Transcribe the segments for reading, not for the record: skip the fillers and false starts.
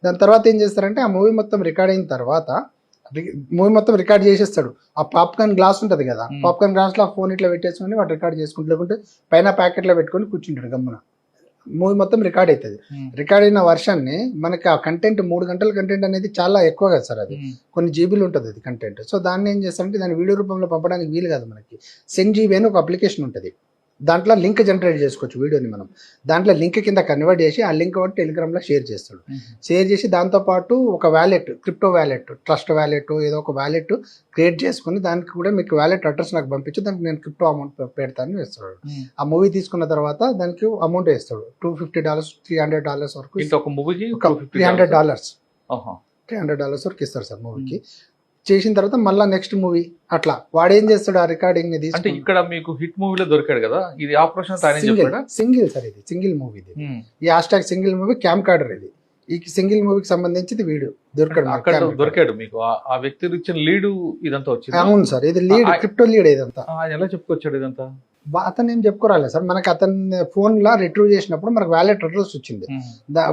దాని తర్వాత ఏం చేస్తారంటే ఆ మూవీ మొత్తం రికార్డ్ అయిన తర్వాత మూవీ మొత్తం రికార్డ్ చేసేస్తాడు. ఆ పాప్కార్న్ గ్లాస్ ఉంటుంది కదా, పాప్కార్న్ గ్లాస్లో ఆ ఫోన్ ఇట్లా పెట్టేసుకొని వాడు రికార్డ్ చేసుకుంటూ, లేకుంటే పైన ప్యాకెట్లో పెట్టుకొని కూర్చుంటాడు గమ్మున. మూవీ మొత్తం రికార్డ్ అవుతుంది. రికార్డ్ అయిన వర్షన్ని మనకి ఆ కంటెంట్ 3 గంటల కంటెంట్ అనేది చాలా ఎక్కువ కదా సార్, అది కొన్ని జీబీలు ఉంటుంది అది కంటెంట్. సో దాన్ని ఏం చేస్తారంటే దాన్ని వీడియో రూపంలో పంపడానికి వీలు కాదు. మనకి సెన్జీబీ అని ఒక అప్లికేషన్ ఉంటుంది, దాంట్లో లింక్ జనరేట్ చేసుకోవచ్చు వీడియోని. మనం దాంట్లో లింక్ కింద కన్వర్ట్ చేసి ఆ లింక్ వాటి టెలిగ్రామ్లో షేర్ చేస్తాడు. షేర్ చేసి దాంతోపాటు ఒక wallet, crypto wallet, trust wallet, ఏదో ఒక వ్యాలెట్ క్రియేట్ చేసుకుని దానికి కూడా మీకు వ్యాలెట్ అడ్రస్ నాకు పంపించు, దానికి నేను క్రిప్టో అమౌంట్ పెడతాను వేస్తాడు. ఆ మూవీ తీసుకున్న తర్వాత దానికి అమౌంట్ వేస్తాడు. $250, $300 వరకు. $300 వరకు ఇస్తారు సార్ మూవీకి. చేసిన తర్వాత మళ్ళీ నెక్స్ట్ మూవీ అట్లా వాడు ఏం చేస్తాడు, ఆ రికార్డింగ్ ని అంటే ఇక్కడ మీకు హిట్ మూవీలో దొరికాడు కదా, ఇది ఆపరేషన్ సింగిల్ సార్, ఇది సింగిల్ మూవీ. ఈ #, సింగిల్ మూవీ క్యామ్ కార్డర్. ఇది ఈ సింగిల్ మూవీకి సంబంధించి వీడియో దొరికాడు మీకు. ఆ వ్యక్తి ఇచ్చిన లీడ్ ఇదంతా వచ్చింది. అవును సార్, ఇది లీడ్, క్రిప్టో లీడ్. ఇదంతా ఎలా చెప్పుకొచ్చాడు ఇదంతా? అతను ఏం చెప్పుకోరాలేదు సార్, మనకి అతని ఫోన్లో రిట్రీవ్ చేసినప్పుడు మనకు వ్యాలెట్ అడ్రస్ వచ్చింది.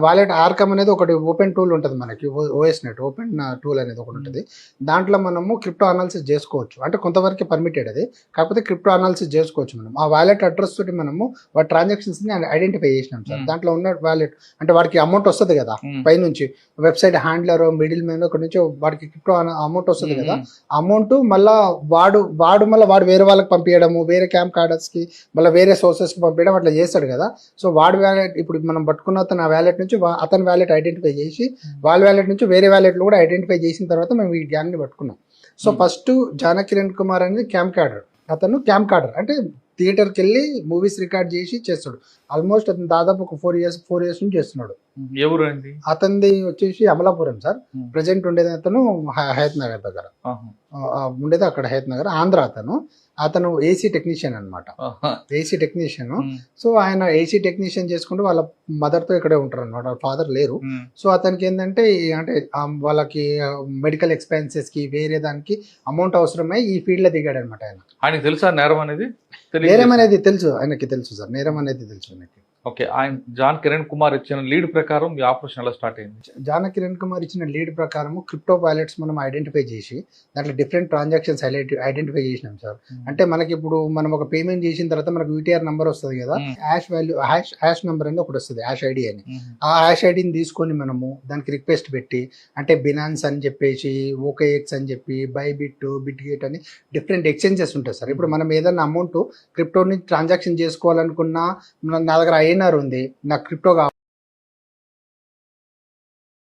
వ్యాలెట్ ఆర్కమ్ అనేది ఒకటి ఓపెన్ టూల్ ఉంటుంది మనకి, ఓఎస్ నెట్ ఓపెన్ టూల్ అనేది ఒకటి ఉంటుంది. దాంట్లో మనము క్రిప్టో అనాలిసిస్ చేసుకోవచ్చు. అంటే కొంతవరకు పర్మిటెడ్ అది, కాకపోతే క్రిప్టో అనాలిసిస్ చేసుకోవచ్చు మనం. ఆ వ్యాలెట్ అడ్రస్ తోటి మనము వాటి ట్రాన్సాక్షన్స్ని ఐడెంటిఫై చేసినాం సార్. దాంట్లో ఉన్న వ్యాలెట్ అంటే వాడికి అమౌంట్ వస్తుంది కదా పైనుంచి, వెబ్సైట్ హ్యాండ్లర్, మిడిల్ మ్యాన్ ఒకటి నుంచి వాడికి క్రిప్టో అమౌంట్ వస్తుంది కదా. అమౌంట్ మళ్ళీ వాడు వేరే వాళ్ళకి పంపించడము, వేరే క్యాంప్ కార్డర్స్ కి, మళ్ళీ వేరే సోర్సెస్ కి పంపించడం అట్లా చేస్తాడు కదా. సో వాడి వ్యాలెట్ ఇప్పుడు మనం పట్టుకున్న అతను ఆ వ్యాలెట్ నుంచి అతని వ్యాలెట్ ఐడెంటిఫై చేసి, వాళ్ళ వ్యాలెట్ నుంచి వేరే వ్యాలెట్లు కూడా ఐడెంటిఫై చేసిన తర్వాత మేము ఈ గ్యాంగ్ ని పట్టుకున్నాం. సో ఫస్ట్ జానకిరణ్ కుమార్ అనేది క్యాంప్ కార్డర్. అతను క్యాంప్ కార్డర్ అంటే థియేటర్కి వెళ్ళి మూవీస్ రికార్డ్ చేసి చేస్తాడు. ఆల్మోస్ట్ అతను దాదాపు ఒక 4 years నుంచి చేస్తున్నాడు. ఎవరు అండి అతనిది వచ్చేసి అమలాపురం సార్. ప్రజెంట్ ఉండేది అతను హయత్ నగర్ దగ్గర ఉండేది, అక్కడ హయత్ నగర్, ఆంధ్ర. అతను ఏసీ టెక్నీషియన్ అనమాట, ఏసీ టెక్నీషియన్. సో ఆయన ఏసీ టెక్నీషియన్ చేసుకుంటూ వాళ్ళ మదర్ తో ఇక్కడే ఉంటారు అనమాట, వాళ్ళ ఫాదర్ లేరు. సో అతనికి ఏంటంటే అంటే వాళ్ళకి మెడికల్ ఎక్స్పెన్సెస్ కి వేరే దానికి అమౌంట్ అవసరమై ఈ ఫీల్డ్ లో దిగాడు అనమాట. ఆయనకి తెలుసా నేరం అనేది? నేరం అనేది తెలుసు ఆయనకి, తెలుసు సార్, నేరం అనేది తెలుసు ఆయనకి. ఓకే, ఆయన జాన్ కిరణ్ కుమార్ ఇచ్చిన లీడ్ ప్రకారం ఈ ఆపరేషన్ ఎలా స్టార్ట్ అయింది? జాన్ కిరణ్ కుమార్ ఇచ్చిన లీడ్ ప్రకారం క్రిప్టో వాలెట్స్ మనం ఐడెంటిఫై చేసి దాంట్లో డిఫరెంట్ ట్రాన్సాక్షన్స్ ఐడెంటిఫై చేసినాం సార్. అంటే మనకి ఇప్పుడు మనం ఒక పేమెంట్ చేసిన తర్వాత మనకు యూటీఆర్ నంబర్ వస్తుంది కదా, హ్యాష్ నెంబర్ అనేది ఒకటి వస్తుంది, హ్యాష్ ఐడి అని. ఆ హ్యాష్ ఐడిని తీసుకొని మనము దానికి రిక్వెస్ట్ పెట్టి, అంటే బినాన్స్ అని చెప్పేసి, ఓకేఎక్స్ అని చెప్పి, బైబిట్, బిట్గేట్ అని డిఫరెంట్ ఎక్స్చేంజెస్ ఉంటాయి సార్. ఇప్పుడు మనం ఏదైనా అమౌంట్ క్రిప్టోని ట్రాన్సాక్షన్ చేసుకోవాలనుకున్నా, నా దగ్గర INR ఉంది, నాకు క్రిప్టో